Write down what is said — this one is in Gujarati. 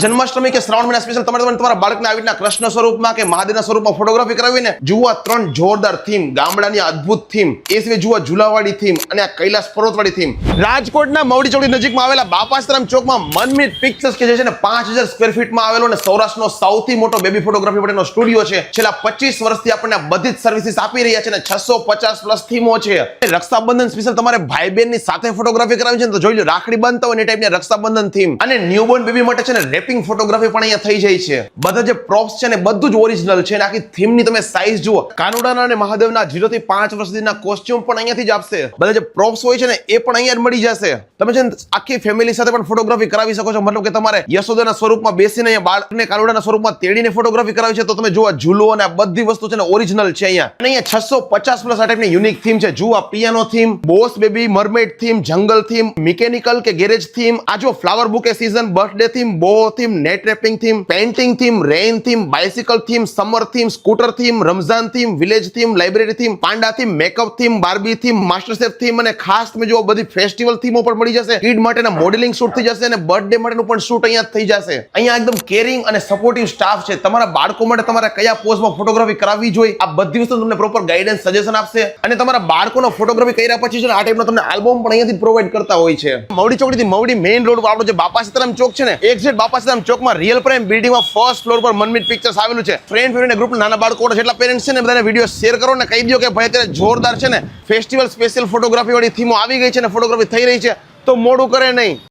જન્માષ્ટમી કે શ્રાવણ મહિના સ્પેશિયલ તમારા બાળકને આવી રીતના કૃષ્ણ સ્વરૂપમાં કે મહાદેવના સ્વરૂપમાં ફોટોગ્રાફી કરાવીને જુઓ 3 જોરદાર થીમ, ગામડાની અદ્ભુત થીમ, એ સિવાય જુઓ ઝુલાવાળી થીમ અને આ કૈલાસ પર્વતવાળી થીમ. રાજકોટના મવડી ચોકડી નજીકમાં આવેલા બાપાશ્રમ ચોકમાં મનમીત પિક્ચર્સ કે જે છે ને 5000 સ્ક્વેર ફીટમાં આવેલો અને સૌરાષ્ટ્રનો સૌથી મોટો બેબી ફોટોગ્રાફી માટેનો સ્ટુડિયો છે. છેલ્લા 25 વર્ષથી આપણને બધી જ સર્વિસીસ આપી રહ્યા છે અને 650 પ્લસ થીમો છે. રક્ષાબંધન સ્પેશિયલ તમારે ભાઈ બહેનની સાથે ફોટોગ્રાફી કરાવી છે ને તો જોઈ લો, રાખડી બાંધતા હોય ને ટાઈપની રક્ષાબંધન થીમ અને ન્યૂબોર્ન બેબી માટે છે ને રેપિંગ ફોટોગ્રાફી પણ અહીંયા થઈ જાય છે. બધા જે પ્રોપ્સ છે ને બધું જ ઓરિજિનલ છે અને આખી થીમની તમે સાઈઝ જુઓ. કાનુડાના અને મહાદેવના 0 થી 5 વર્ષ સુધીના કોસ્ટ્યુમ પણ અહીંયાથી જ આપશે. બધા જે પ્રોપ્સ હોય છે ને એ પણ અહીંયા જ મળી જશે. તમે છે ને આખી ફેમિલી સાથે પણ ફોટોગ્રાફી કરાવી શકો છો. મતલબ કે તમારે યશોદાના સ્વરૂપમાં બેસીને અહીંયા બાળકને કાનુડાના સ્વરૂપમાં તેડીને ફોટોગ્રાફી કરાવી છે તો તમે જુઓ ઝૂલો અને આ બધી વસ્તુ છે ને ઓરિજિનલ છે અહીંયા. અને અહીંયા 650 પ્લસ આ ટાઈપની યુનિક થીમ છે. જુઓ piano theme, boss baby, mermaid theme, jungle theme, mechanical કે ગેરેજ થીમ, આ જો flower bouquet season, birthday theme, boho theme, net wrapping theme, painting theme, rain theme, bicycle theme, summer theme, scooter theme, Ramzan theme, village theme, library theme, panda theme, makeup theme, Barbie theme, MasterChef theme અને ખાસ તમે જો બધી ફેસ્ટિવલ થીમો પણ મળી જશે. કિડ માટેના મોડેલિંગ શૂટ થઈ જશે અને બર્થડે માટેનું પણ શૂટ અહીંયા થઈ જશે. અહીંયા એકદમ કેરિંગ અને સપોર્ટિવ સ્ટાફ છે. તમારા બાળકો માટે તમારે કયા પોઝમાં ફોટોગ્રાફી કરાવવી જોઈએ આ બધી વસ્તુ તમને પ્રોપર ગાઈડન્સ સજેશન આપશે અને તમારા બાળકોનો ફોટોગ્રાફી કર્યા પછી છે ને આ ટાઈપનો તમને આલ્બમ પણ અહીંયાથી પ્રોવાઈડ કરતા હોય છે. મવડી ચોકડીથી મવડી મેઇન રોડ પર આપણો જે બાપા સીતારામ ચોક છે ને એક્ઝેક્ટ બાપા સીતારામ ચોકમાં રિયલ પ્રાઇમ બિલ્ડિંગમાં ફર્સ્ટ ફ્લોર પર મનમીત પિક્ચર્સ આવેલું છે. ફ્રેન્ડ ફેમિલી ગ્રુપ નાના બાળકો જેટલા પેરેન્ટ્સ છે ને બધાને વિડીયો શેર કરો ને કહી દો કે ભાઈ અત્યારે જોરદાર છે ને ફેસ્ટિવલ સ્પેશિયલ ફોટોગ્રાફી વાળી થીમો આવી ગઈ છે ને ફોટોગ્રાફી થઈ રહી છે તો મોડું કરે નહીં.